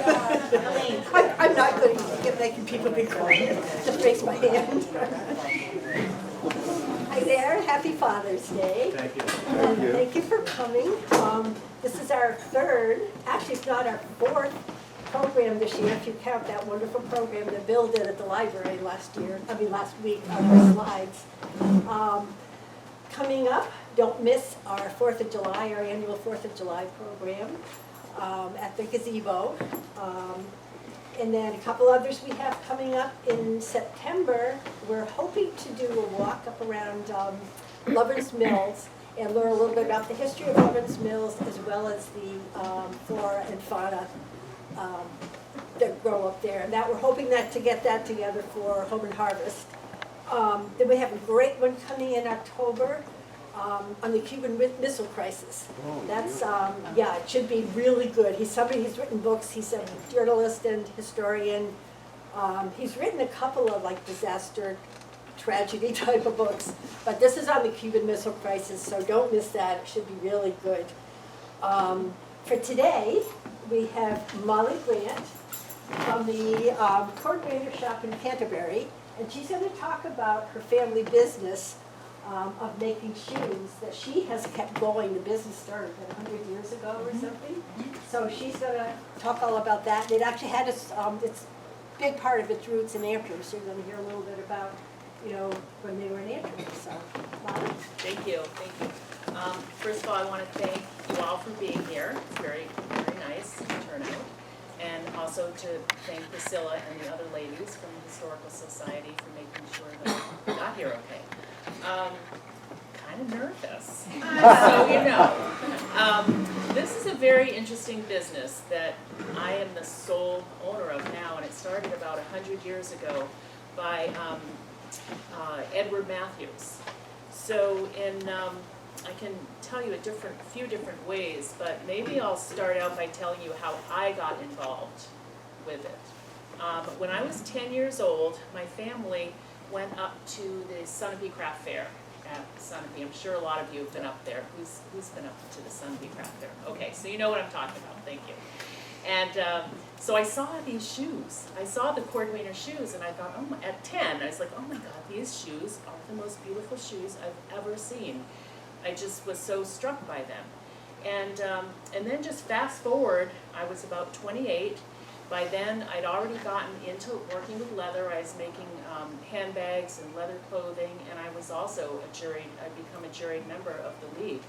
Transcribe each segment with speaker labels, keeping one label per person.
Speaker 1: I'm not good at making people be quiet. Just raise my hand. Hi there. Happy Father's Day.
Speaker 2: Thank you.
Speaker 1: Thank you for coming. This is our third, actually it's not our fourth program this year, if you count that wonderful program that Bill did at the library last week on our slides. Coming up, don't miss our 4th of July, our annual 4th of July program at the gazebo. And then a couple others we have coming up in September. We're hoping to do a walk up around Lover's Mills and learn a little bit about the history of Lover's Mills as well as the flora and fauna that grow up there. And that we're hoping to get that together for Home and Harvest. Then we have a great one coming in October on the Cuban Missile Crisis. That's, yeah, it should be really good. He's somebody who's written books. He's a journalist and historian. He's written a couple of like disaster tragedy type of books, but this is on the Cuban Missile Crisis, so don't miss that. It should be really good. For today, we have Molly Grant from the Cordwainer Shop in Canterbury, and she's going to talk about her family business of making shoes that she has kept going. The business started 100 years ago or something. So she's going to talk all about that. It actually had its big part of its roots in Antrim, so you're going to hear a little bit about, you know, when they were in Antrim. So, Molly.
Speaker 3: Thank you, thank you. First of all, I want to thank you all for being here. It's very, very nice turnout. And also to thank Priscilla and the other ladies from the Historical Society for making sure that we got here okay. Kind of nervous, so you know. This is a very interesting business that I am the sole owner of now, and it started about 100 years ago by Edward Matthews. So I can tell you a few different ways, but maybe I'll start out by telling you how I got involved with it. When I was 10 years old, my family went up to the Sunapee Craft Fair at Sunapee. I'm sure a lot of you have been up there. Who's been up to the Sunapee Craft Fair? Okay, so you know what I'm talking about. Thank you. And so I saw these shoes. I saw the Cordwainer shoes, and I thought, at 10, I was like, oh my God, these shoes are the most beautiful shoes I've ever seen. I just was so struck by them. And then just fast forward, I was about 28. By then, I'd already gotten into working with leather. I was making handbags and leather clothing, and I was also I'd become a juried member of the league.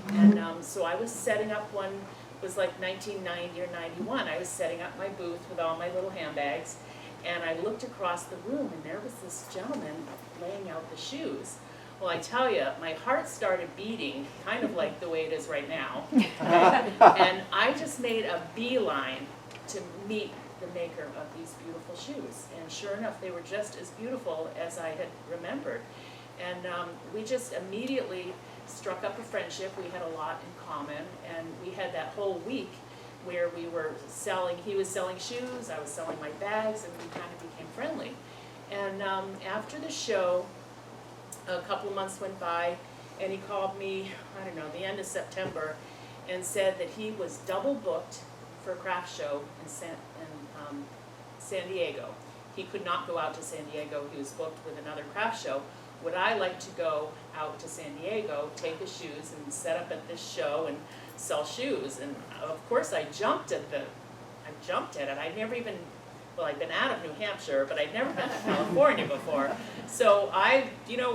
Speaker 3: And so I was setting up it was like 1990 or 91. I was setting up my booth with all my little handbags, and I looked across the room, and there was this gentleman laying out the shoes. Well, I tell you, my heart started beating, kind of like the way it is right now. And I just made a beeline to meet the maker of these beautiful shoes. And sure enough, they were just as beautiful as I had remembered. And we just immediately struck up a friendship. We had a lot in common, and we had that whole week where we were selling, he was selling shoes, I was selling my bags, and we kind of became friendly. And after the show, a couple of months went by, and he called me, I don't know, the end of September, and said that he was double booked for a craft show in San Diego. He could not go out to San Diego. He was booked with another craft show. Would I like to go out to San Diego, take his shoes, and set up at this show and sell shoes? And of course I jumped at it. I'd never even, well, I'd been out of New Hampshire, but I'd never been to California before. So I,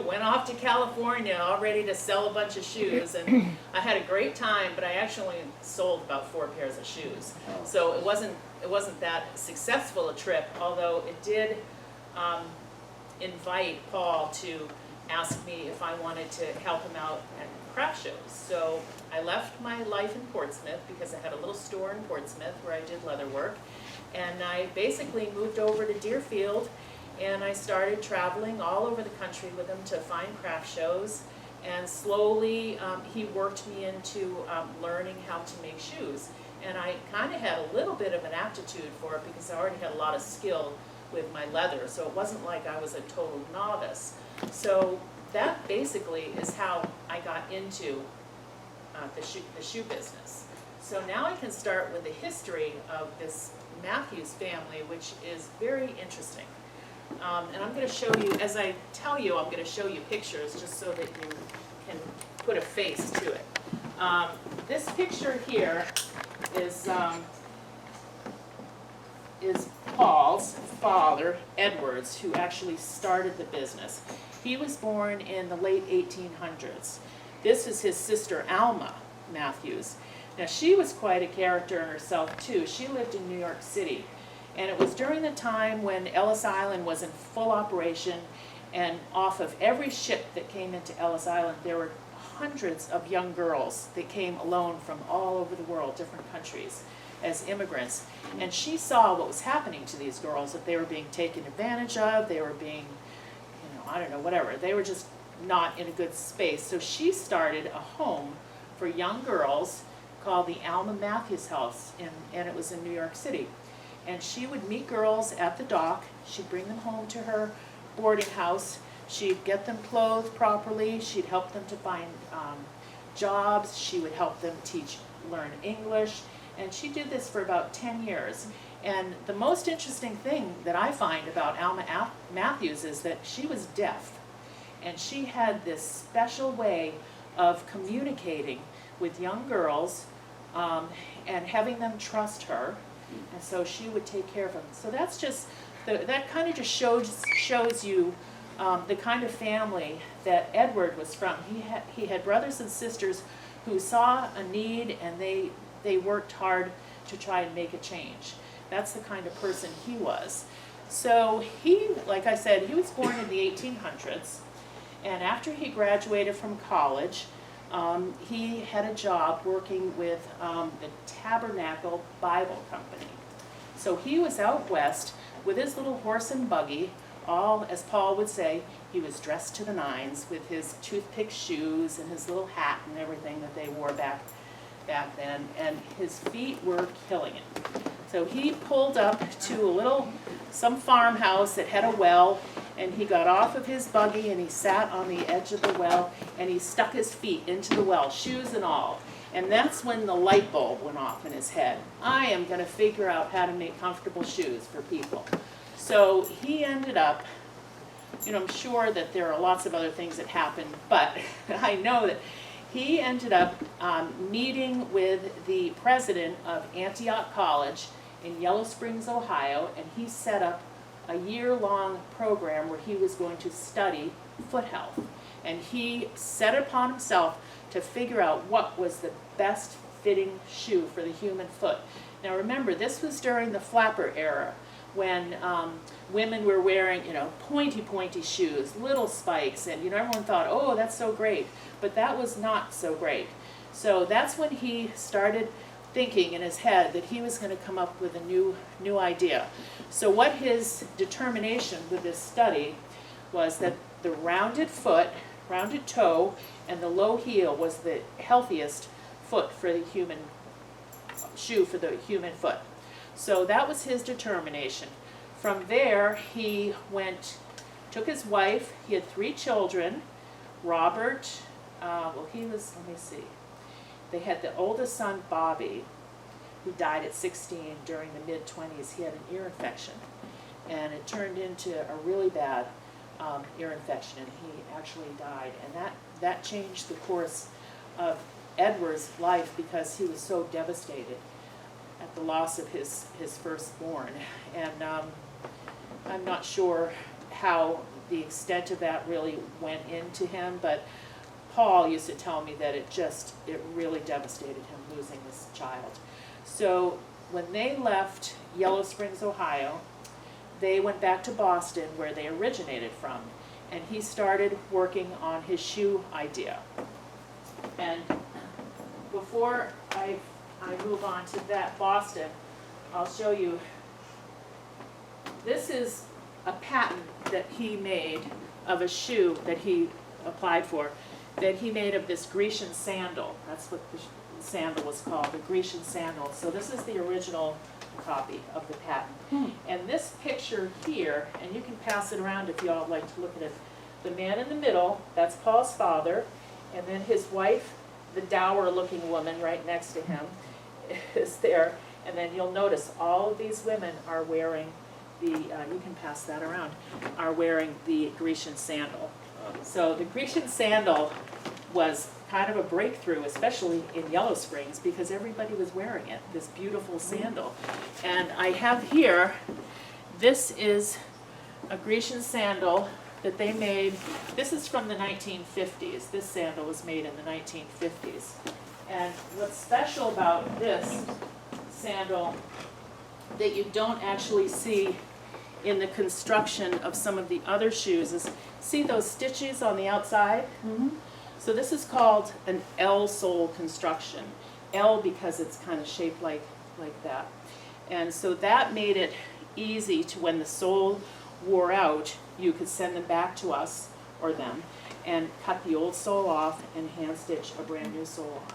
Speaker 3: went off to California all ready to sell a bunch of shoes, and I had a great time, but I actually sold about 4 pairs of shoes. So it wasn't that successful a trip, although it did invite Paul to ask me if I wanted to help him out at craft shows. So I left my life in Portsmouth because I had a little store in Portsmouth where I did leather work. And I basically moved over to Deerfield, and I started traveling all over the country with him to find craft shows. And slowly he worked me into learning how to make shoes. And I kind of had a little bit of an aptitude for it because I already had a lot of skill with my leather. So it wasn't like I was a total novice. So that basically is how I got into the shoe business. So now I can start with the history of this Matthews family, which is very interesting. And I'm going to show you, as I tell you, I'm going to show you pictures just so that you can put a face to it. This picture here is Paul's father, Edwards, who actually started the business. He was born in the late 1800s. This is his sister, Alma Matthews. Now, she was quite a character in herself, too. She lived in New York City. And it was during the time when Ellis Island was in full operation, and off of every ship that came into Ellis Island, there were hundreds of young girls that came alone from all over the world, different countries, as immigrants. And she saw what was happening to these girls, that they were being taken advantage of, they were being, I don't know, whatever. They were just not in a good space. So she started a home for young girls called the Alma Matthews House, and it was in New York City. And she would meet girls at the dock. She'd bring them home to her boarding house. She'd get them clothed properly. She'd help them to find jobs. She would help them learn English. And she did this for about 10 years. And the most interesting thing that I find about Alma Matthews is that she was deaf. And she had this special way of communicating with young girls and having them trust her. And so she would take care of them. So that's just, that kind of just shows you the kind of family that Edward was from. He had brothers and sisters who saw a need, and they worked hard to try and make a change. That's the kind of person he was. So he, like I said, he was born in the 1800s, and after he graduated from college, he had a job working with the Tabernacle Bible Company. So he was out west with his little horse and buggy, all, as Paul would say, he was dressed to the nines with his toothpick shoes and his little hat and everything that they wore back then, and his feet were killing it. So he pulled up to some farmhouse that had a well, and he got off of his buggy and he sat on the edge of the well and he stuck his feet into the well, shoes and all. And that's when the light bulb went off in his head. I am going to figure out how to make comfortable shoes for people. So he ended up, I'm sure that there are lots of other things that happened, but I know that he ended up meeting with the president of Antioch College in Yellow Springs, Ohio, and he set up a year-long program where he was going to study foot health. And he set it upon himself to figure out what was the best fitting shoe for the human foot. Now remember, this was during the flapper era, when women were wearing, pointy shoes, little spikes, and everyone thought, oh, that's so great. But that was not so great. So that's when he started thinking in his head that he was going to come up with a new idea. So what his determination with this study was that the rounded toe, and the low heel was the healthiest foot for the human shoe for the human foot. So that was his determination. From there, he took his wife. He had 3 children. Robert, they had the oldest son, Bobby, who died at 16 during the mid-20s. He had an ear infection, and it turned into a really bad ear infection, and he actually died. And that changed the course of Edward's life because he was so devastated at the loss of his firstborn. And I'm not sure how the extent of that really went into him, but Paul used to tell me that it really devastated him losing this child. So when they left Yellow Springs, Ohio, they went back to Boston, where they originated from, and he started working on his shoe idea. And before I move on to that, Boston, I'll show you. This is a patent that he made of a shoe that he applied for, that he made of this Grecian sandal. That's what the sandal was called, the Grecian sandal. So this is the original copy of the patent. And this picture here, and you can pass it around if you all like to look at it, the man in the middle, that's Paul's father, and then his wife, the dour looking woman right next to him, is there. And then you'll notice all of these women are wearing the, you can pass that around, are wearing the Grecian sandal. So the Grecian sandal was kind of a breakthrough, especially in Yellow Springs, because everybody was wearing it, this beautiful sandal. And I have here, this is a Grecian sandal that they made. This is from the 1950s. This sandal was made in the 1950s. And what's special about this sandal that you don't actually see in the construction of some of the other shoes is, see those stitches on the outside?
Speaker 1: Mm-hmm.
Speaker 3: So this is called an L sole construction. L because it's kind of shaped like that. And so that made it easy to, when the sole wore out, you could send them back to us, or them, and cut the old sole off and hand stitch a brand new sole on.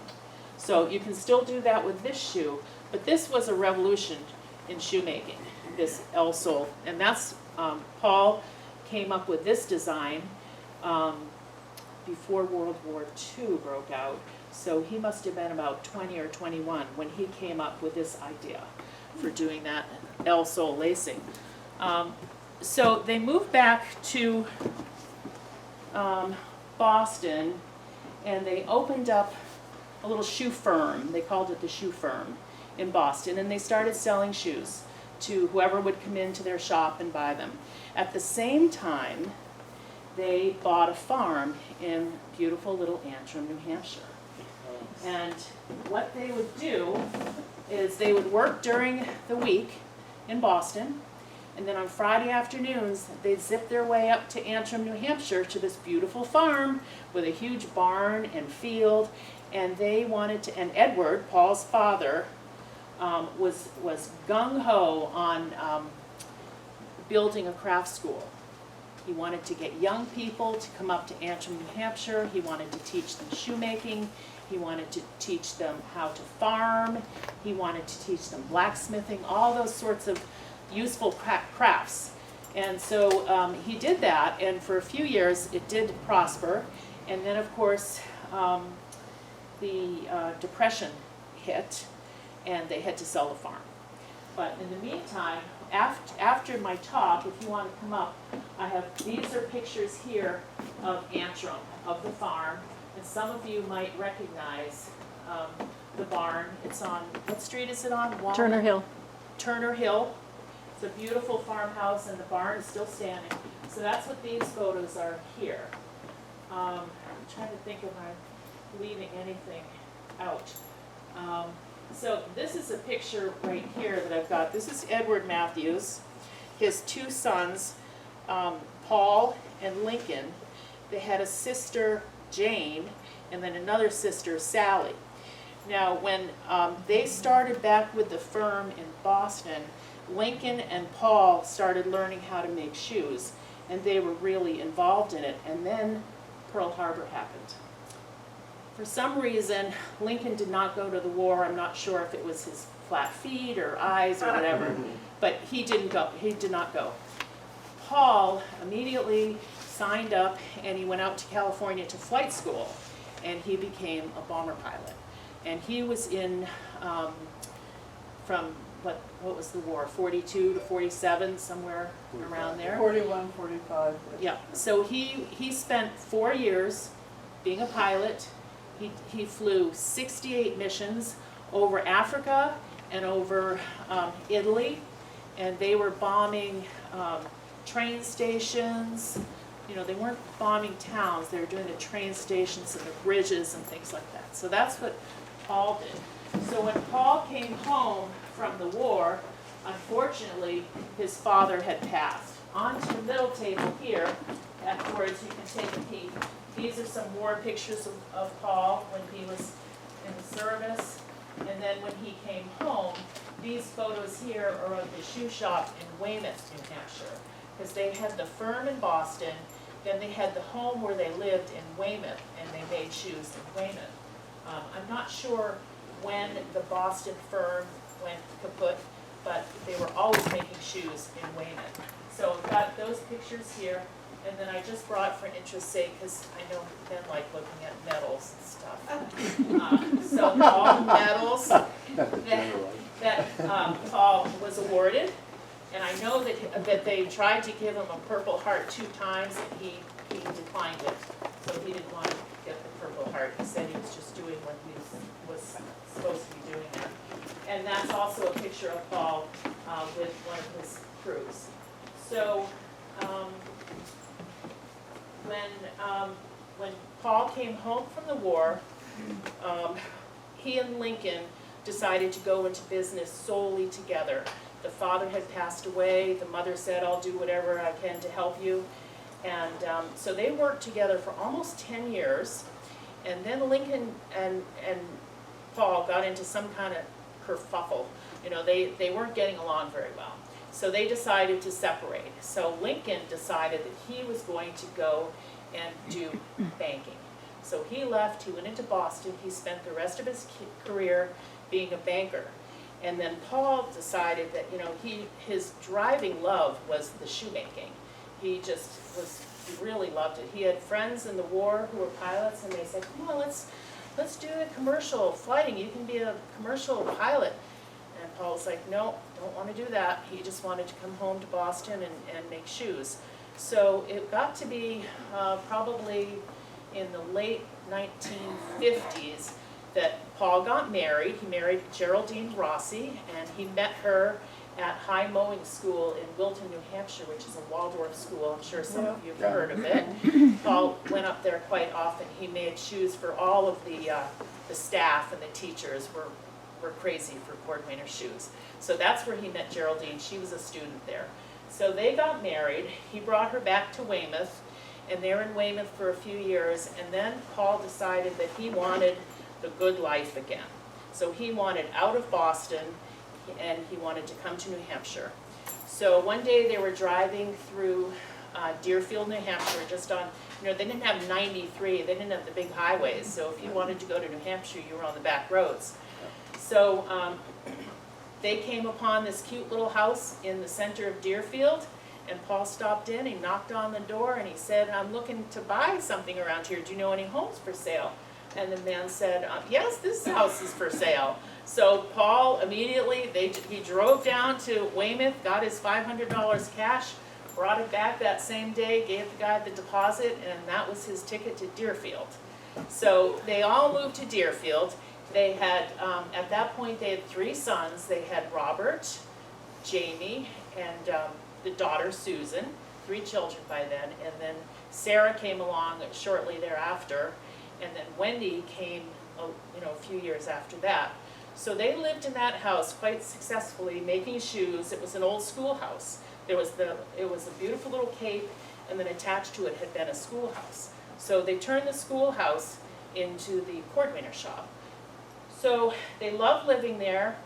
Speaker 3: So you can still do that with this shoe, but this was a revolution in shoemaking, this L sole. And that's, Paul came up with this design before World War II broke out. So he must have been about 20 or 21 when he came up with this idea for doing that L sole lacing. So they moved back to Boston, and they opened up a little shoe firm. They called it the Shoe Firm in Boston, and they started selling shoes to whoever would come into their shop and buy them. At the same time, they bought a farm in beautiful little Antrim, New Hampshire. And what they would do is they would work during the week in Boston, and then on Friday afternoons, they'd zip their way up to Antrim, New Hampshire, to this beautiful farm with a huge barn and field. And they wanted to, and Edward, Paul's father, was gung-ho on building a craft school. He wanted to get young people to come up to Antrim, New Hampshire. He wanted to teach them shoemaking. He wanted to teach them how to farm. He wanted to teach them blacksmithing, all those sorts of useful crafts. And so he did that, and for a few years it did prosper. And then, of course, the Depression hit, and they had to sell the farm. But in the meantime, after my talk, if you want to come up, I have, these are pictures here of Antrim, of the farm, and some of you might recognize the barn. It's on, what street is it on? Walnut?
Speaker 2: Turner Hill.
Speaker 3: Turner Hill. It's a beautiful farmhouse, and the barn is still standing. So that's what these photos are here. I'm trying to think if I'm leaving anything out. So this is a picture right here that I've got. This is Edward Matthews, his two sons, Paul and Lincoln. They had a sister, Jane, and then another sister, Sally. Now, when they started back with the firm in Boston, Lincoln and Paul started learning how to make shoes, and they were really involved in it. And then Pearl Harbor happened. For some reason, Lincoln did not go to the war. I'm not sure if it was his flat feet or eyes or whatever, but he didn't go. He did not go. Paul immediately signed up, and he went out to California to flight school, and he became a bomber pilot. And he was in, from what was the war, 42 to 47, somewhere around there?
Speaker 4: 41, 45.
Speaker 3: Yeah, so he spent 4 years being a pilot. He flew 68 missions over Africa and over Italy, and they were bombing train stations. You know, they weren't bombing towns, they were doing the train stations and the bridges and things like that. So that's what Paul did. So when Paul came home from the war, unfortunately, his father had passed. Onto the middle table here, afterwards you can take a peek. These are some war pictures of Paul when he was in the service. And then when he came home, these photos here are of the shoe shop in Weymouth, New Hampshire. Because they had the firm in Boston, then they had the home where they lived in Weymouth, and they made shoes in Weymouth. I'm not sure when the Boston firm went kaput, but they were always making shoes in Weymouth. So I've got those pictures here, and then I just brought for interest's sake, because I know men like looking at medals and stuff. So all the medals, that Paul was awarded. And I know that they tried to give him a Purple Heart 2 times, and he declined it. So he didn't want to get the Purple Heart. He said he was just doing what he was supposed to be doing there. And that's also a picture of Paul with one of his crews. So when Paul came home from the war, he and Lincoln decided to go into business solely together. The father had passed away. The mother said, I'll do whatever I can to help you. And so they worked together for almost 10 years. And then Lincoln and Paul got into some kind of kerfuffle. You know, they weren't getting along very well. So they decided to separate. So Lincoln decided that he was going to go and do banking. So he left, he went into Boston, he spent the rest of his career being a banker. And then Paul decided that, you know, his driving love was the shoemaking. He really loved it. He had friends in the war who were pilots, and they said, come on, let's do a commercial flighting. You can be a commercial pilot. And Paul was like, no, don't want to do that. He just wanted to come home to Boston and make shoes. So it got to be probably in the late 1950s that Paul got married. He married Geraldine Rossi, and he met her at High Mowing School in Wilton, New Hampshire, which is a Waldorf school. I'm sure some of you have heard of it. Paul went up there quite often. He made shoes for all of the staff, and the teachers were crazy for Cordwainer shoes. So that's where he met Geraldine. She was a student there. So they got married. He brought her back to Weymouth, and they're in Weymouth for a few years, and then Paul decided that he wanted the good life again. So he wanted out of Boston, and he wanted to come to New Hampshire. So one day they were driving through Deerfield, New Hampshire, just on, you know, they didn't have 93, they didn't have the big highways, so if you wanted to go to New Hampshire, you were on the back roads. So they came upon this cute little house in the center of Deerfield, and Paul stopped in, he knocked on the door, and he said, I'm looking to buy something around here. Do you know any homes for sale? And the man said, yes, this house is for sale. So Paul immediately, he drove down to Weymouth, got his $500 cash, brought it back that same day, gave the guy the deposit, and that was his ticket to Deerfield. So they all moved to Deerfield. They had, at that point, they had 3 sons. They had Robert, Jamie, and the daughter Susan, 3 children by then, and then Sarah came along shortly thereafter, and then Wendy came, a few years after that. So they lived in that house quite successfully, making shoes. It was an old schoolhouse. It was a beautiful little cape, and then attached to it had been a schoolhouse. So they turned the schoolhouse into the Cordwainer Shop. So they loved living there,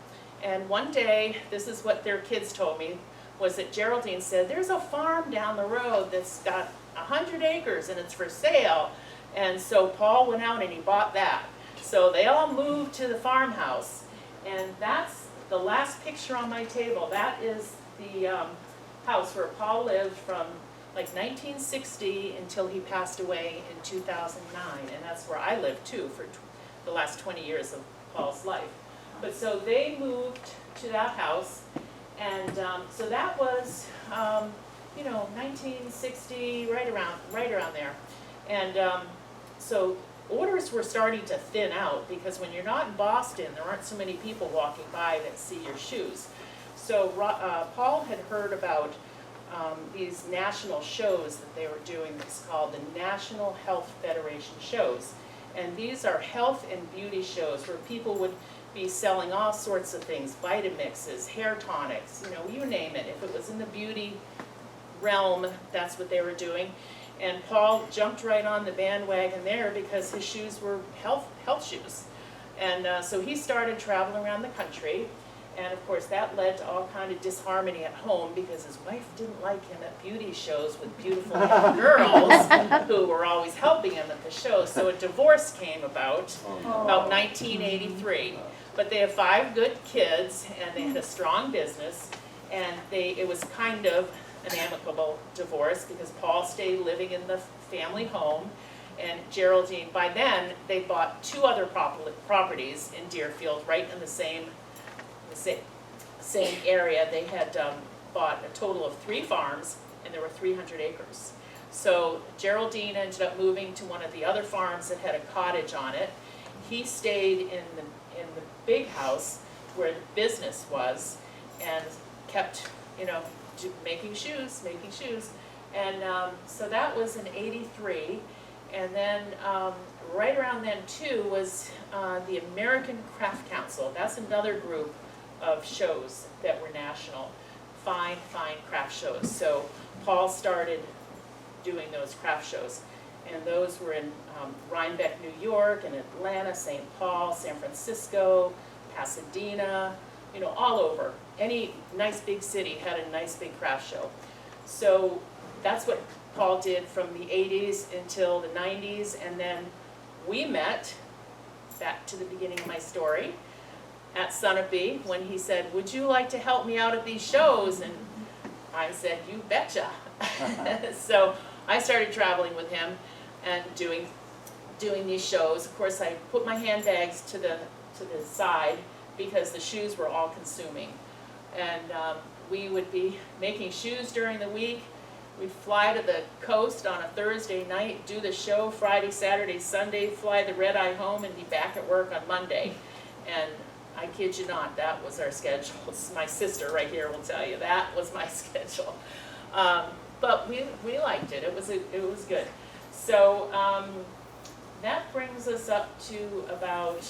Speaker 3: and one day, this is what their kids told me, was that Geraldine said, there's a farm down the road that's got 100 acres and it's for sale. And so Paul went out and he bought that. So they all moved to the farmhouse, and that's the last picture on my table. That is the house where Paul lived from like 1960 until he passed away in 2009, and that's where I lived too for the last 20 years of Paul's life. But so they moved to that house, and so that was 1960, right around there. And so orders were starting to thin out, because when you're not in Boston, there aren't so many people walking by that see your shoes. So Paul had heard about these national shows that they were doing. It's called the National Health Federation shows. And these are health and beauty shows where people would be selling all sorts of things, Vitamixes, hair tonics, you name it. If it was in the beauty realm, that's what they were doing. And Paul jumped right on the bandwagon there because his shoes were health shoes. And so he started traveling around the country. And of course that led to all kind of disharmony at home, because his wife didn't like him at beauty shows with beautiful young girls who were always helping him at the shows. So a divorce came about 1983. But they have 5 good kids, and they had a strong business, and it was kind of an amicable divorce, because Paul stayed living in the family home, And Geraldine, by then, they bought 2 other properties in Deerfield, right in the same area. They had bought a total of 3 farms, and there were 300 acres. So Geraldine ended up moving to one of the other farms that had a cottage on it. He stayed in the big house where the business was, and kept, you know, making shoes. And so that was in '83. And then right around then too was the American Craft Council. That's another group of shows that were national, fine craft shows. So Paul started doing those craft shows, and those were in Rhinebeck, New York, and Atlanta, St. Paul, San Francisco, Pasadena, you know, all over. Any nice big city had a nice big craft show. So that's what Paul did from the 80s until the 90s, and then we met, back to the beginning of my story, at Sunapee, when he said, would you like to help me out at these shows? And I said, you betcha. So I started traveling with him and doing these shows. Of course, I put my handbags to the side because the shoes were all consuming. And we would be making shoes during the week. We'd fly to the coast on a Thursday night, do the show Friday, Saturday, Sunday, fly the red eye home, and be back at work on Monday. And I kid you not, that was our schedule. My sister right here will tell you that was my schedule. But we liked it. It was good. So that brings us up to about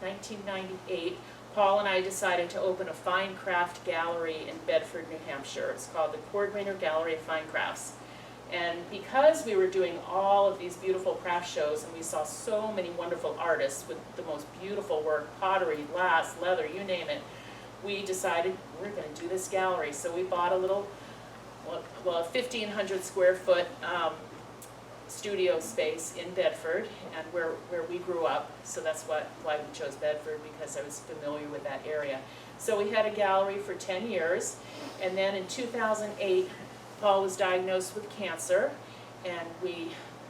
Speaker 3: 1998. Paul and I decided to open a fine craft gallery in Bedford, New Hampshire. It's called the Cordwainer Gallery of Fine Crafts. And because we were doing all of these beautiful craft shows, and we saw so many wonderful artists with the most beautiful work, pottery, glass, leather, you name it, we decided we're going to do this gallery. So we bought a little, well, 1,500 square foot studio space in Bedford, and where we grew up. So that's why we chose Bedford, because I was familiar with that area. So we had a gallery for 10 years, and then in 2008, Paul was diagnosed with cancer, and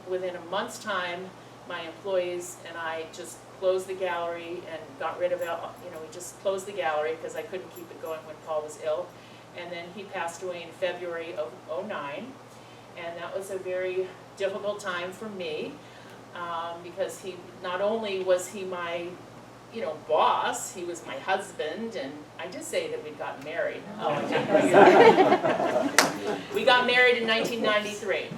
Speaker 3: within a month's time, my employees and I just closed the gallery and got rid of it. You know, we just closed the gallery because I couldn't keep it going when Paul was ill. And then he passed away in February of '09, and that was a very difficult time for me, because he, not only was he my, you know, boss, he was my husband, and I did say that we'd gotten married. Oh, I did. We got married in 1993.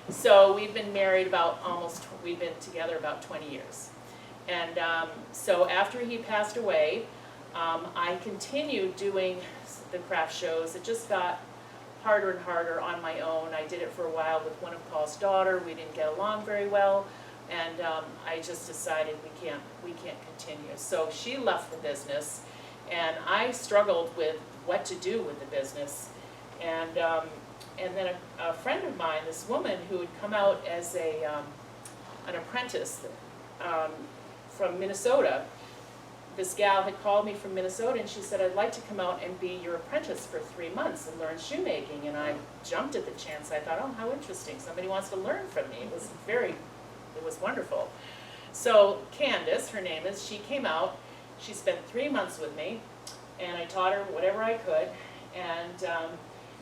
Speaker 3: So we've been married we've been together about 20 years. And so after he passed away, I continued doing the craft shows. It just got harder and harder on my own. I did it for a while with one of Paul's daughter. We didn't get along very well, and I just decided we can't continue. So she left the business, and I struggled with what to do with the business. And then a friend of mine, this woman who had come out as an apprentice from Minnesota, this gal had called me from Minnesota, and she said, I'd like to come out and be your apprentice for 3 months and learn shoemaking. And I jumped at the chance. I thought, oh, how interesting. Somebody wants to learn from me. It was wonderful. So Candace, her name is, she came out. She spent 3 months with me, and I taught her whatever I could. And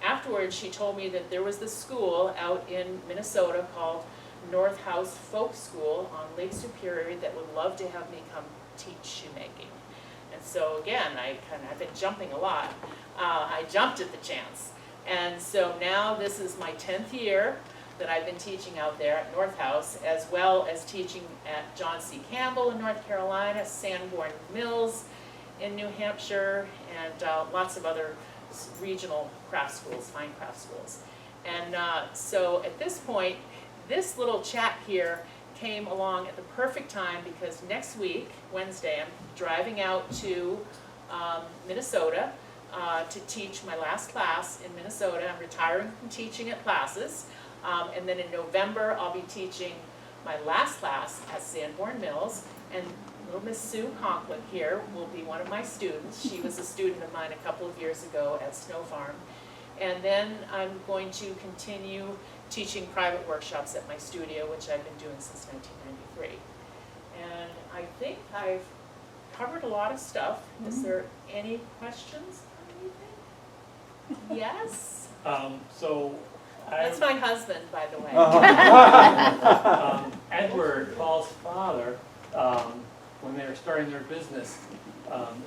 Speaker 3: afterwards, she told me that there was this school out in Minnesota called North House Folk School on Lake Superior that would love to have me come teach shoemaking. And so again, I've been jumping a lot. I jumped at the chance. And so now this is my 10th year that I've been teaching out there at North House, as well as teaching at John C. Campbell in North Carolina, Sanborn Mills in New Hampshire, and lots of other regional craft schools, fine craft schools. And so at this point, this little chat here came along at the perfect time, because next week, Wednesday, I'm driving out to Minnesota to teach my last class in Minnesota. I'm retiring from teaching at classes, and then in November I'll be teaching my last class at Sanborn Mills, and little Miss Sue Conklin here will be one of my students. She was a student of mine a couple of years ago at Snow Farm, And then I'm going to continue teaching private workshops at my studio, which I've been doing since 1993. And I think I've covered a lot of stuff. Is there any questions on anything? Yes?
Speaker 2: So
Speaker 3: That's my husband, by the way.
Speaker 2: Edward, Paul's father, when they were starting their business,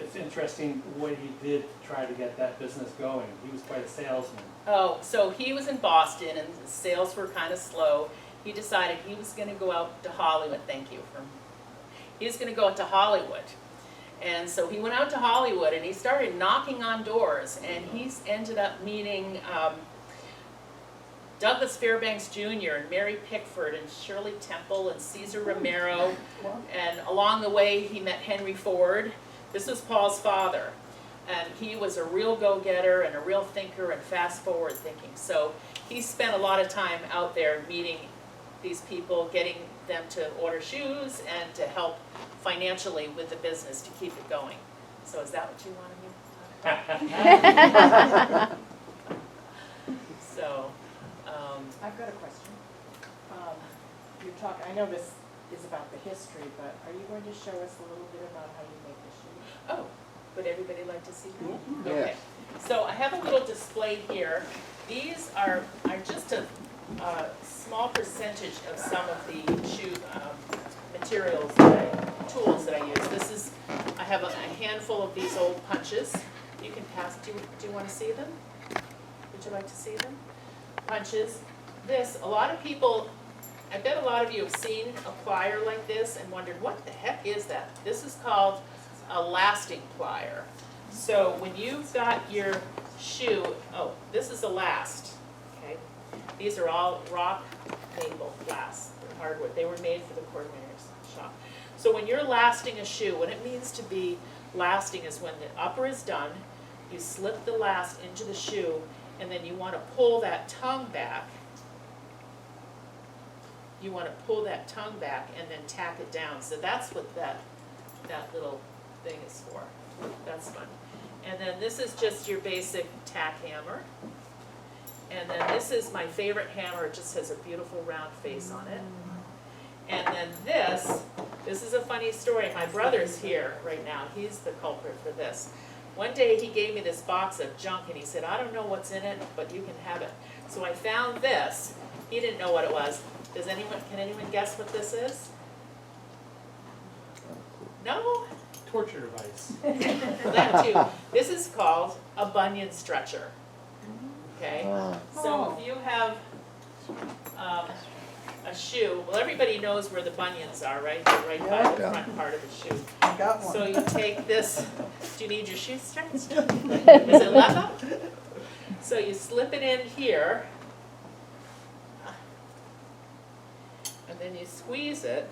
Speaker 2: it's interesting what he did to try to get that business going. He was quite a salesman.
Speaker 3: Oh, so he was in Boston and the sales were kind of slow. He decided he was going to go out to Hollywood. Thank you. He was going to go out to Hollywood. And so he went out to Hollywood and he started knocking on doors, and he's ended up meeting Douglas Fairbanks Jr. and Mary Pickford and Shirley Temple and Cesar Romero. And along the way he met Henry Ford. This was Paul's father. And he was a real go-getter and a real thinker and fast-forward thinking. So he spent a lot of time out there meeting these people, getting them to order shoes and to help financially with the business to keep it going. So is that what you wanted me to talk about? So,
Speaker 4: I've got a question. You're talking, I know this is about the history, but are you going to show us a little bit about how you make the shoes?
Speaker 3: oh, would everybody like to see that?
Speaker 5: Yeah.
Speaker 3: Okay. So I have a little display here. These are just a small percentage of some of the shoe materials, tools that I use. This is, I have a handful of these old punches. You can pass, do you want to see them? Would you like to see them? Punches. This, a lot of people, I bet a lot of you have seen a plier like this and wondered, what the heck is that? This is called a lasting plier. So when you've got your shoe, oh, this is a last, okay? These are all rock maple glass, they're hardwood. They were made for the Cordwainer Shop. So when you're lasting a shoe, what it means to be lasting is when the upper is done, you slip the last into the shoe, and then you want to pull that tongue back. You want to pull that tongue back and then tack it down. So that's what that little thing is for. That's fun. And then this is just your basic tack hammer. And then this is my favorite hammer. It just has a beautiful round face on it. And then this is a funny story. My brother's here right now. He's the culprit for this. One day he gave me this box of junk and he said, I don't know what's in it, but you can have it. So I found this. He didn't know what it was. Can anyone guess what this is? No?
Speaker 2: Torture device.
Speaker 3: That too. This is called a bunion stretcher. Okay? So if you have a shoe, well, everybody knows where the bunions are, right? They're right by the front part of the shoe.
Speaker 5: Got one.
Speaker 3: So you take this, do you need your shoes stretched? Is it leather? So you slip it in here, and then you squeeze it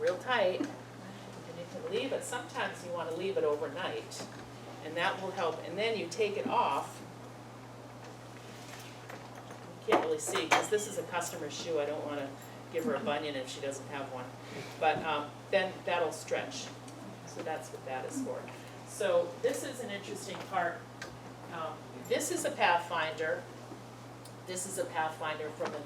Speaker 3: real tight, and you can leave it. Sometimes you want to leave it overnight, and that will help. And then you take it off. You can't really see because this is a customer's shoe. I don't want to give her a bunion if she doesn't have one. But then that'll stretch. So that's what that is for. So this is an interesting part. This is a Pathfinder. This is a Pathfinder from the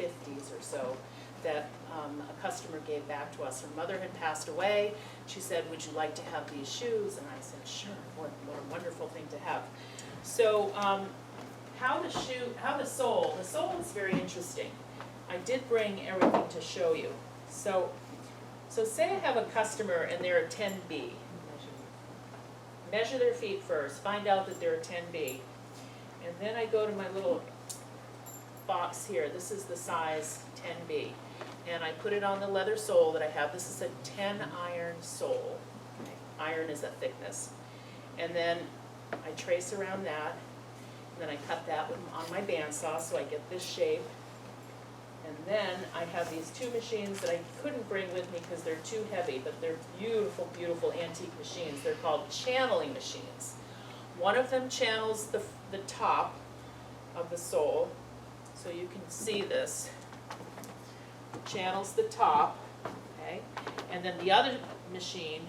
Speaker 3: 1950s or so that a customer gave back to us. Her mother had passed away. She said, would you like to have these shoes? And I said, sure, what a wonderful thing to have. So how the sole is very interesting. I did bring everything to show you. So say I have a customer and they're a 10B. Measure their feet first, find out that they're a 10B. And then I go to my little box here. This is the size 10B. And I put it on the leather sole that I have. This is a 10 iron sole. Okay. Iron is a thickness. And then I trace around that. And then I cut that on my bandsaw so I get this shape. And then I have these two machines that I couldn't bring with me because they're too heavy, but they're beautiful, beautiful antique machines. They're called channeling machines. One of them channels the top of the sole, so you can see this. Channels the top, okay? And then the other machine,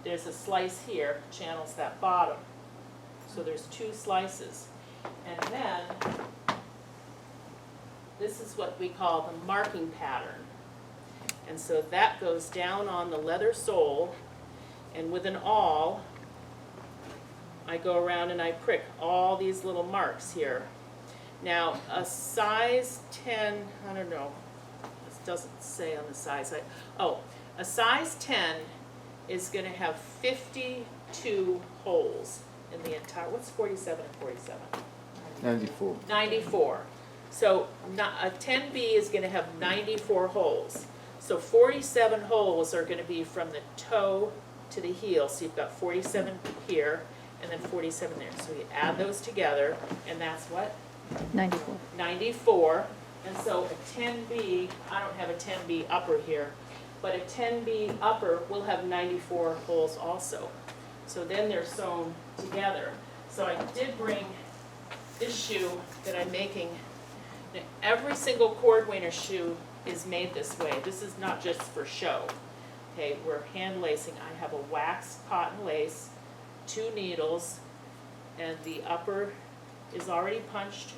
Speaker 3: there's a slice here, channels that bottom. So So there's 2 slices. And then, this is what we call the marking pattern. And so that goes down on the leather sole, and with an awl, I go around and I prick all these little marks here. Now, a size 10, I don't know, this doesn't say on the size, a size 10 is gonna have 52 holes in the entire, what's 47 and 47?
Speaker 5: 94.
Speaker 3: 94. So a 10B is gonna have 94 holes. So 47 holes are gonna be from the toe to the heel. So you've got 47 here and then 47 there. So you add those together, and that's what?
Speaker 6: 94.
Speaker 3: 94. And so a 10B, I don't have a 10B upper here, but a 10B upper will have 94 holes also. So then they're sewn together. So I did bring this shoe that I'm making. Now, every single Cordwainer shoe is made this way. This is not just for show. Okay, we're hand lacing. I have a waxed cotton lace, 2 needles, and the upper is already punched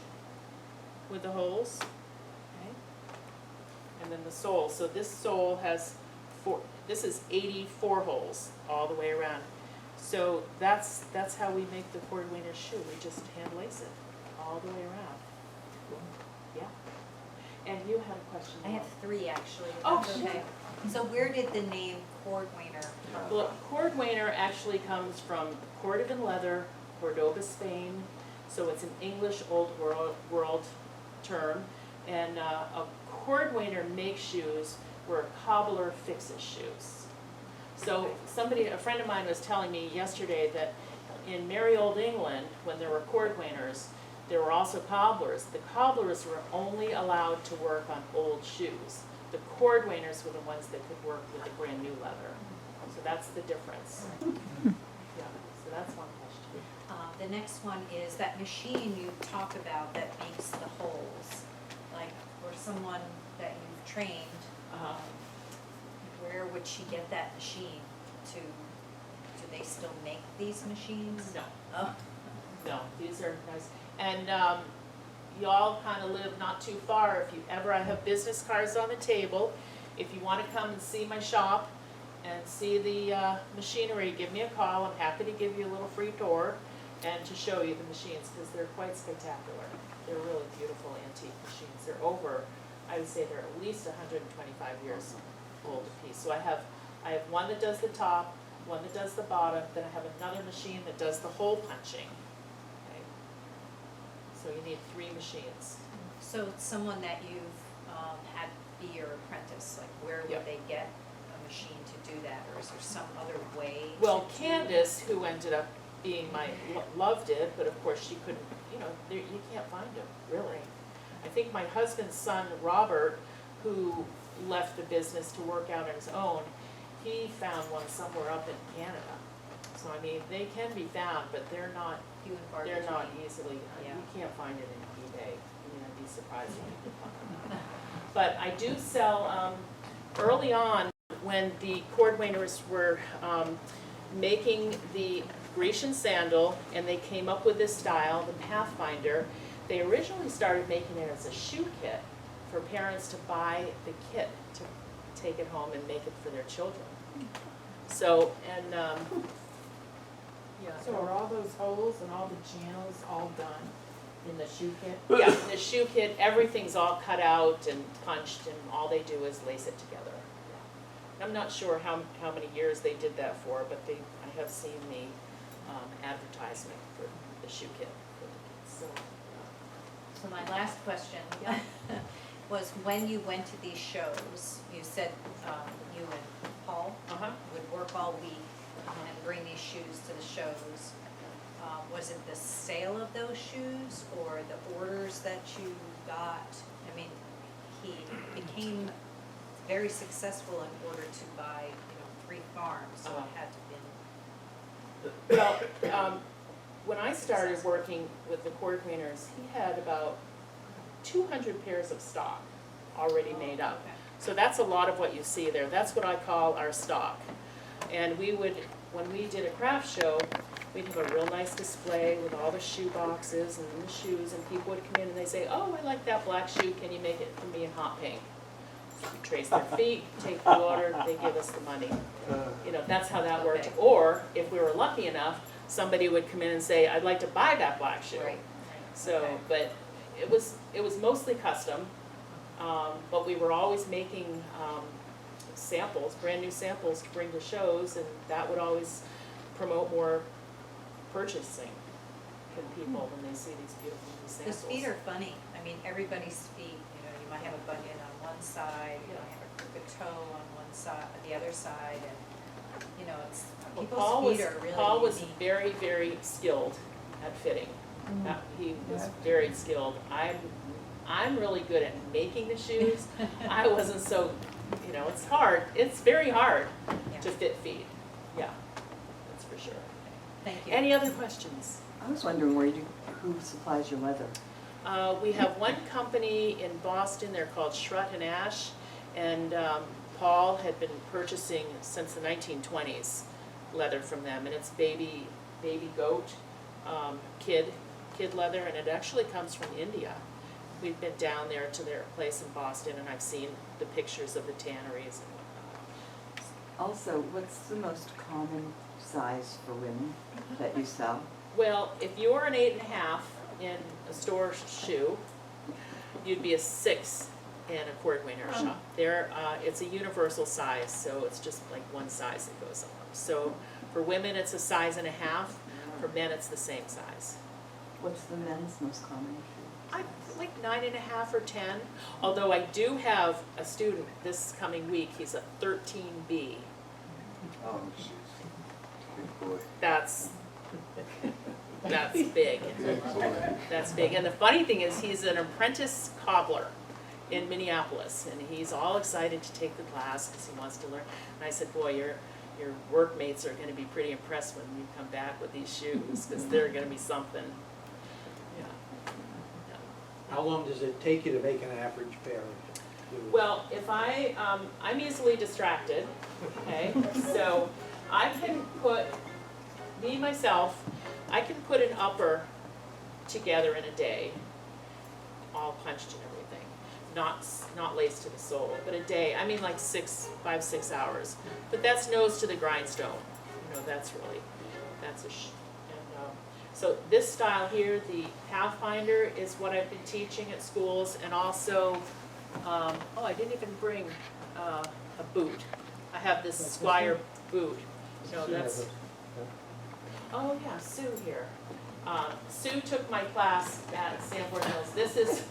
Speaker 3: with the holes. Okay, and then the sole. So this sole has this is 84 holes all the way around. So that's how we make the Cordwainer shoe. We just hand lace it all the way around. Yeah. And you had a question.
Speaker 7: I have 3 actually, if
Speaker 3: Oh,
Speaker 7: that's
Speaker 3: sure.
Speaker 7: okay. So where did the name Cordwainer come from?
Speaker 3: Well, Cordwainer actually comes from Cordovan leather, Cordoba, Spain. So it's an English Old World term. And a Cordwainer makes shoes where a cobbler fixes shoes. So a friend of mine was telling me yesterday that in merry old England, when there were Cordwainers, there were also cobblers. The cobblers were only allowed to work on old shoes. The Cordwainers were the ones that could work with the brand new leather. So that's the difference. Yeah, so that's one question.
Speaker 7: The next one is that machine you talk about that makes the holes. Like for someone that you've trained, where would she get that machine to, do they still make these machines?
Speaker 3: No,
Speaker 7: Oh,
Speaker 3: no, these are nice. And y'all kind of live not too far. If you ever, I have business cards on the table. If you want to come and see my shop and see the machinery, give me a call. I'm happy to give you a little free tour and to show you the machines because they're quite spectacular. They're really beautiful antique machines. They're over, I would say they're at least 125 years old a piece. So I have one that does the top, one that does the bottom, then I have another machine that does the hole punching. Okay. So you need 3 machines.
Speaker 7: so it's someone that you've had be your apprentice, like where
Speaker 3: Yeah.
Speaker 7: would they get a machine to do that? Or is there some other way?
Speaker 3: Well,
Speaker 7: to do
Speaker 3: Candace, who ended up being my, loved it, but of course she couldn't, you can't find them, really. I think my husband's son, Robert, who left the business to work out on his own, he found one somewhere up in Canada. So, I mean, they can be found, but they're not
Speaker 7: few and far
Speaker 3: They're not
Speaker 7: between?
Speaker 3: easily,
Speaker 7: Yeah.
Speaker 3: you can't find it in eBay. I mean, I'd be surprised if you could find it. But I do sell, early on, when the Cordwainers were making the Grecian sandal, and they came up with this style, the Pathfinder, they originally started making it as a shoe kit for parents to buy the kit to take it home and make it for their children. So, and, yeah.
Speaker 4: So are all those holes and all the channels all done in the shoe kit?
Speaker 3: Yeah, the shoe kit, everything's all cut out and punched, and all they do is lace it together. I'm not sure how many years they did that for, but I have seen the advertisement for the shoe kit for the kids, so.
Speaker 7: So my last question was when you went to these shows, you said you and Paul
Speaker 3: Uh-huh.
Speaker 7: would work all week and bring these shoes to the shows. Was it the sale of those shoes or the orders that you got? I mean, he became very successful in order to buy, 3 farms, so it had to
Speaker 3: Well, when I started working with the Cordwainers, he had about 200 pairs of stock already made up.
Speaker 7: Okay.
Speaker 3: So that's a lot of what you see there. That's what I call our stock. And we would, when we did a craft show, we'd have a real nice display with all the shoe boxes and the shoes, and people would come in and they say, oh, I like that black shoe, can you make it for me in hot pink? We trace their feet, take the order, they give us the money. You know, that's how that worked.
Speaker 7: Okay.
Speaker 3: Or, if we were lucky enough, somebody would come in and say, I'd like to buy that black shoe.
Speaker 7: Right.
Speaker 3: So,
Speaker 7: Okay.
Speaker 3: but it was mostly custom, but we were always making samples, brand new samples to bring to shows, and that would always promote more purchasing from people when they see these beautiful new
Speaker 7: The
Speaker 3: samples.
Speaker 7: feet are funny. I mean, everybody's feet, you know, you might have a bunion on one side, you might have a crooked toe on one side, the other side, and, you know, it's,
Speaker 3: Well, Paul
Speaker 7: people's feet are really
Speaker 3: Paul was
Speaker 7: unique.
Speaker 3: very, very skilled at fitting. He was very skilled. I'm really good at making the shoes. I wasn't so, you know, it's hard. It's very hard
Speaker 7: Yeah.
Speaker 3: to fit feet. Yeah, that's for sure.
Speaker 7: Thank you.
Speaker 3: Any other questions?
Speaker 5: I was wondering who supplies your leather?
Speaker 3: We have one company in Boston, they're called Shrut and Ash, and Paul had been purchasing since the 1920s leather from them, and it's baby goat, kid leather, and it actually comes from India. We've been down there to their place in Boston, and I've seen the pictures of the tanneries and whatnot.
Speaker 5: Also, what's the most common size for women that you sell?
Speaker 3: Well, if you're an 8.5 in a store shoe, you'd be a 6 in a Cordwainer Shop. It's a universal size, so it's just like one size that goes on. So for women, it's a size and a half. For men, it's the same size.
Speaker 5: What's the men's most common shoe?
Speaker 3: I like 9.5 or 10. Although I do have a student this coming week. He's a 13B.
Speaker 6: Oh, jeez. Big boy.
Speaker 3: That's big.
Speaker 6: Big boy.
Speaker 3: That's big. And the funny thing is, he's an apprentice cobbler in Minneapolis, and he's all excited to take the class because he wants to learn. And I said, boy, your workmates are going to be pretty impressed when you come back with these shoes, because they're going to be something. Yeah.
Speaker 8: How long does it take you to make an average pair of shoes?
Speaker 3: Well, if I'm easily distracted, okay? So I can put, myself, I can put an upper together in a day, all punched and everything. Not laced to the sole, but a day, I mean like 5, 6 hours. But that's nose to the grindstone. You know, that's so this style here, the Pathfinder, is what I've been teaching at schools, and also, I didn't even bring a boot. I have this Squire boot. No, that's, oh yeah, Sue here. Sue took my class at Sanford Hills. This is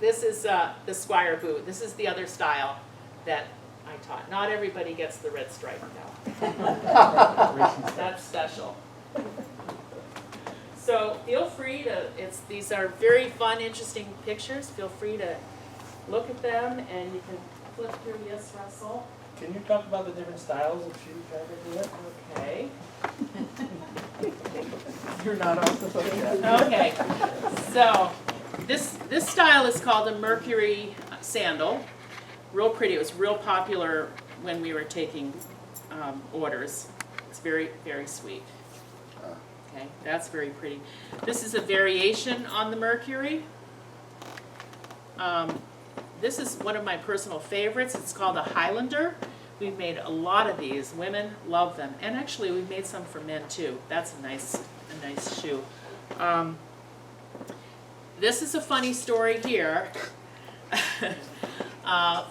Speaker 3: the Squire boot. This is the other style that I taught. Not everybody gets the red stripe now. That's special. So feel free to, these are very fun, interesting pictures. Feel free to look at them, and you can flip through. Yes, Russell?
Speaker 2: Can you talk about the different styles of shoe fabric here?
Speaker 3: Okay.
Speaker 5: You're not all supposed to.
Speaker 3: Okay, so this style is called a Mercury sandal. Real pretty. It was real popular when we were taking orders. It's very, very sweet. Okay, that's very pretty. This is a variation on the Mercury. This is one of my personal favorites. It's called a Highlander. We've made a lot of these. Women love them, and actually we've made some for men too. That's a nice shoe. This is a funny story here.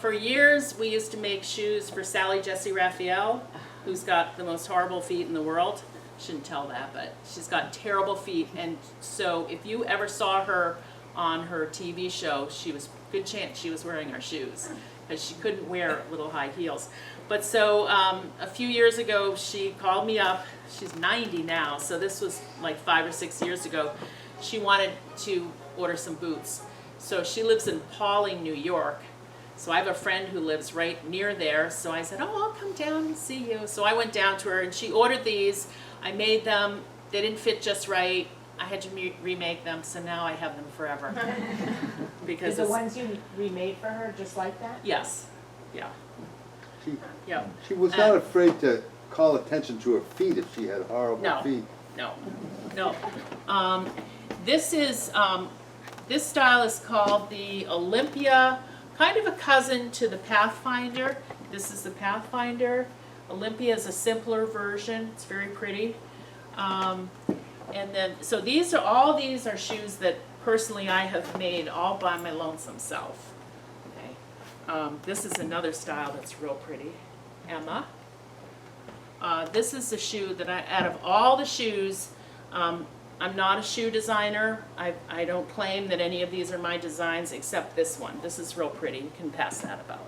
Speaker 3: For years, we used to make shoes for Sally Jesse Raphael, who's got the most horrible feet in the world. Shouldn't tell that, but she's got terrible feet, and so if you ever saw her on her TV show, good chance she was wearing our shoes, because she couldn't wear little high heels. But so a few years ago, she called me up. She's 90 now, so this was like 5 or 6 years ago. She wanted to order some boots. So she lives in Pawling, New York. So I have a friend who lives right near there. So I said, oh, I'll come down and see you. So I went down to her, and she ordered these. I made them. They didn't fit just right. I had to remake them, so now I have them forever. Because
Speaker 4: Is the ones you remade for her just like that?
Speaker 3: yes, yeah,
Speaker 6: She,
Speaker 3: yeah.
Speaker 6: she was not afraid to call attention to her feet if she had horrible
Speaker 3: No.
Speaker 6: feet.
Speaker 3: No. This style is called the Olympia, kind of a cousin to the Pathfinder. This is the Pathfinder. Olympia is a simpler version. It's very pretty. And then, so all these are shoes that personally I have made all by my lonesome self. Okay. This is another style that's real pretty. Emma. This is the shoe that out of all the shoes, I'm not a shoe designer. I don't claim that any of these are my designs except this one. This is real pretty. You can pass that about.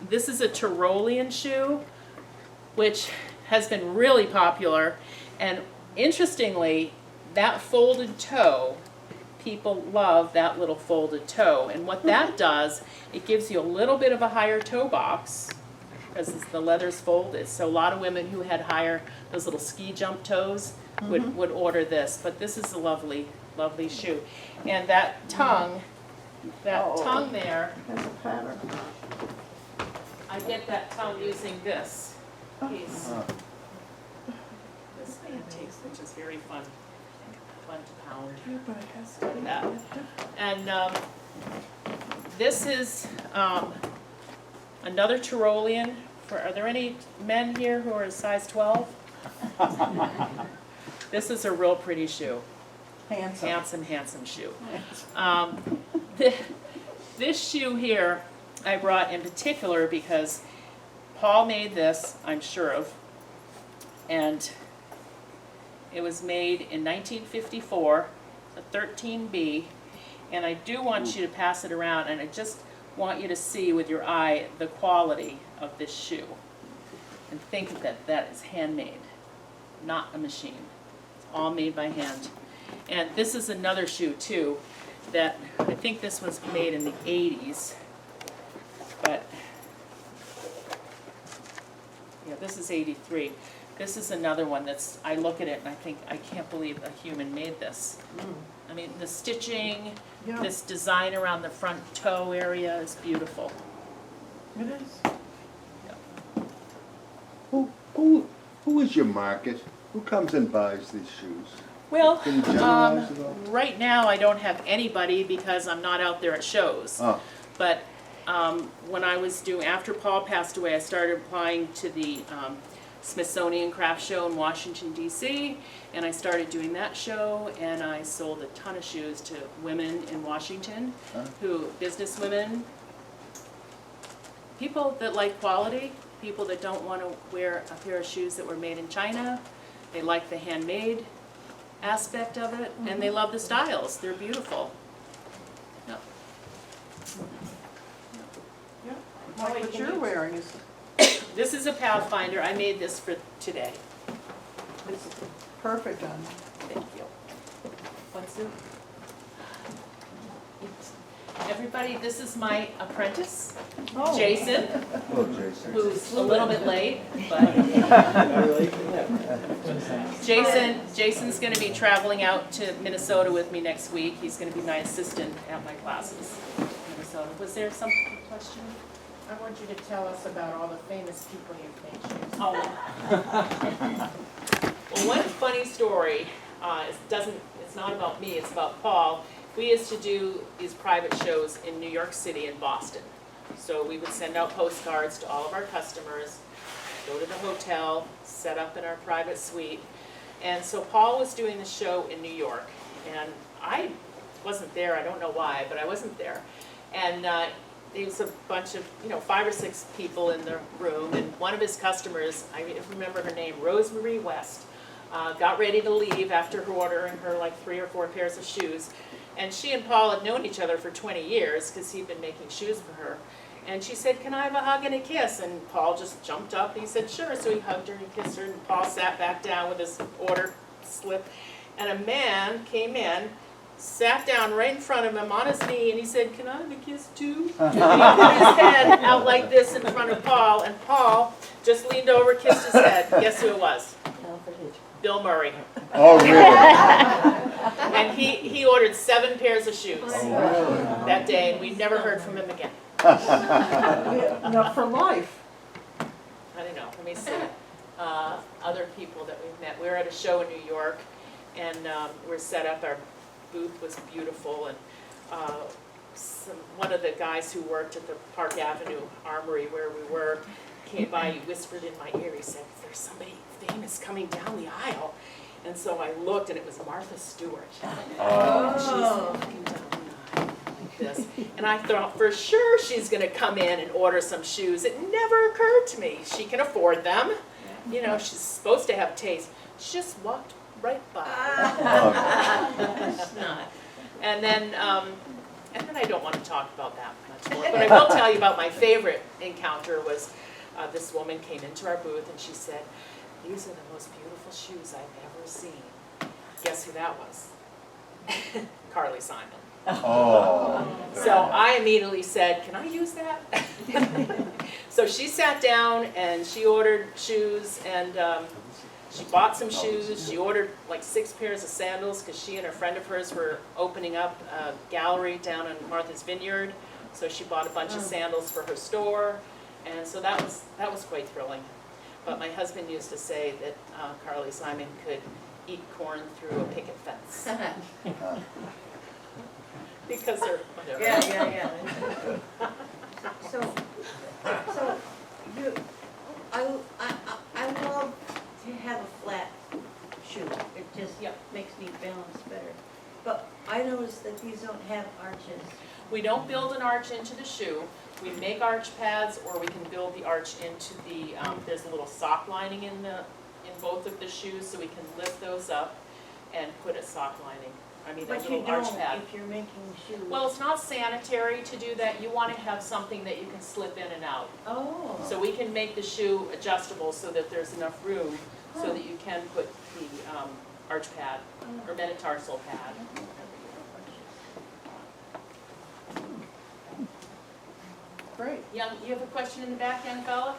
Speaker 3: This is a Tyrolean shoe, which has been really popular. And interestingly, that folded toe, people love that little folded toe. And what that does, it gives you a little bit of a higher toe box because the leather's folded. So a lot of women who had those little ski jump toes would order this. But this is a lovely, lovely shoe. And that tongue there,
Speaker 4: There's a pattern.
Speaker 3: I get that tongue using this piece. This antique, which is very fun to pound.
Speaker 4: Yeah, but it has to be.
Speaker 3: That. And this is another Tyrolean. Are there any men here who are a size 12? This is a real pretty shoe. Handsome shoe. This shoe here I brought in particular because Paul made this, I'm sure of, and it was made in 1954, a 13B, and I do want you to pass it around, and I just want you to see with your eye the quality of this shoe. And think that that is handmade, not a machine. It's all made by hand. And this is another shoe too, that I think this was made in the 80s, but yeah, this is 83. This is another one that's, I look at it and I think, I can't believe a human made this. I mean, the stitching, this design around the front toe area is beautiful.
Speaker 4: It is.
Speaker 6: Who is your market? Who comes and buys these shoes?
Speaker 3: Well,
Speaker 6: Can you generalize it all?
Speaker 3: right now I don't have anybody because I'm not out there at shows.
Speaker 6: Oh,
Speaker 3: But when I was after Paul passed away, I started applying to the Smithsonian Craft Show in Washington, D.C., and I started doing that show, and I sold a ton of shoes to women in Washington, business women, people that like quality, people that don't want to wear a pair of shoes that were made in China. They like the handmade aspect of it, and they love the styles. They're beautiful. Yep.
Speaker 4: Yeah. Like what you're wearing is,
Speaker 3: This is a Pathfinder. I made this for today.
Speaker 4: it's perfect on.
Speaker 3: Thank you. What's it? Everybody, this is my apprentice,
Speaker 4: Oh.
Speaker 3: Jason,
Speaker 6: oh, Jason.
Speaker 3: who's a little bit late, but Jason's gonna be traveling out to Minnesota with me next week. He's gonna be my assistant at my classes in Minnesota. Was there some question?
Speaker 4: I want you to tell us about all the famous people you've made shoes.
Speaker 3: Oh. Well, one funny story, it's not about me, it's about Paul. We used to do these private shows in New York City and Boston. So we would send out postcards to all of our customers, go to the hotel, set up in our private suite. And so Paul was doing the show in New York, and I wasn't there, I don't know why, but I wasn't there. And there was a bunch of, 5 or 6 people in the room, and one of his customers, I remember her name, Rosemary West, got ready to leave after her ordering her like 3 or 4 pairs of shoes. And she and Paul had known each other for 20 years because he'd been making shoes for her. And she said, "Can I have a hug and a kiss?" And Paul just jumped up and he said, "Sure." So he hugged her and kissed her, and Paul sat back down with his order slip. And a man came in, sat down right in front of him on his knee, and he said, "Can I have a kiss too?" And he put his head out like this in front of Paul, and Paul just leaned over, kissed his head. Guess who it was? Bill Murray.
Speaker 6: Oh, really?
Speaker 3: And he ordered 7 pairs of shoes
Speaker 6: Oh, really?
Speaker 3: that day, and we never heard from him again.
Speaker 4: Enough for life.
Speaker 3: I don't know, let me see. Other people that we've met, we were at a show in New York, and we're set up, our booth was beautiful, and one of the guys who worked at the Park Avenue Armory where we were came by, he whispered in my ear, he said, there's somebody famous coming down the aisle. And so I looked, and it was Martha Stewart. She's walking down the aisle like this. And I thought, for sure she's gonna come in and order some shoes. It never occurred to me. She can afford them. You know, she's supposed to have taste. She just walked right by. And then I don't want to talk about that much more, but I will tell you about my favorite encounter was this woman came into our booth and she said, these are the most beautiful shoes I've ever seen. Guess who that was? Carly Simon.
Speaker 6: Oh.
Speaker 3: So I immediately said, can I use that? So she sat down and she ordered shoes, and she bought some shoes. She ordered like 6 pairs of sandals because she and a friend of hers were opening up a gallery down in Martha's Vineyard. So she bought a bunch of sandals for her store, and so that was quite thrilling. But my husband used to say that Carly Simon could eat corn through a picket fence. Because they're, whatever.
Speaker 9: Yeah. So you, I love to have a flat shoe. It just
Speaker 3: Yep.
Speaker 9: makes me balance better. But I noticed that these don't have arches.
Speaker 3: We don't build an arch into the shoe. We make arch pads, or we can build the arch into the, there's a little sock lining in both of the shoes, so we can lift those up and put a sock lining. I mean, a
Speaker 9: But you
Speaker 3: little arch
Speaker 9: don't
Speaker 3: pad.
Speaker 9: if you're making shoes.
Speaker 3: Well, it's not sanitary to do that. You want to have something that you can slip in and out.
Speaker 9: Oh.
Speaker 3: So we can make the shoe adjustable so that there's enough room so that you can put the arch pad or metatarsal pad.
Speaker 4: Great.
Speaker 3: Young, you have a question in the back, young fella?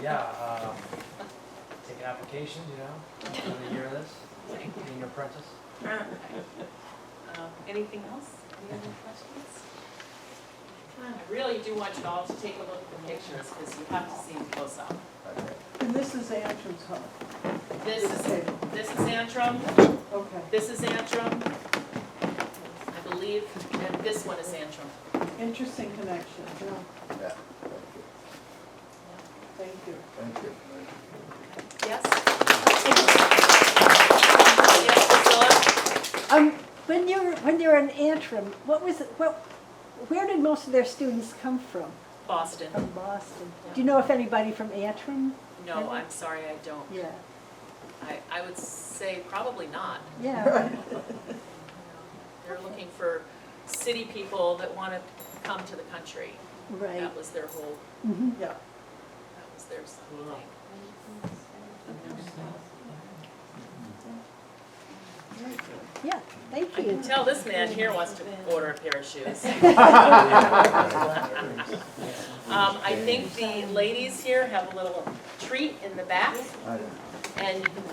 Speaker 10: Yeah, take applications, you know, another year of this, being an apprentice.
Speaker 3: Anything else? Any other questions? I really do want you all to take a look at the pictures because you have to see them close up.
Speaker 4: And this is Antrim's home.
Speaker 3: This is Antrim,
Speaker 4: Okay.
Speaker 3: this is Antrim, I believe, and this one is Antrim.
Speaker 4: Interesting connection.
Speaker 6: Yeah.
Speaker 4: Thank you.
Speaker 6: Thank you.
Speaker 3: Yes? Yes, Priscilla?
Speaker 1: When you were in Antrim, where did most of their students come from?
Speaker 3: Boston.
Speaker 1: From Boston. Do you know if anybody from Antrim?
Speaker 3: No, I'm sorry, I don't.
Speaker 1: Yeah.
Speaker 3: I would say probably not.
Speaker 1: Yeah.
Speaker 3: They're looking for city people that want to come to the country.
Speaker 1: Right.
Speaker 3: That was their whole,
Speaker 1: Mhm.
Speaker 4: Yeah.
Speaker 3: that was their thing.
Speaker 1: Yeah, thank
Speaker 3: I
Speaker 1: you.
Speaker 3: can tell this man here wants to order a pair of shoes. I think the ladies here have a little treat in the back, and you can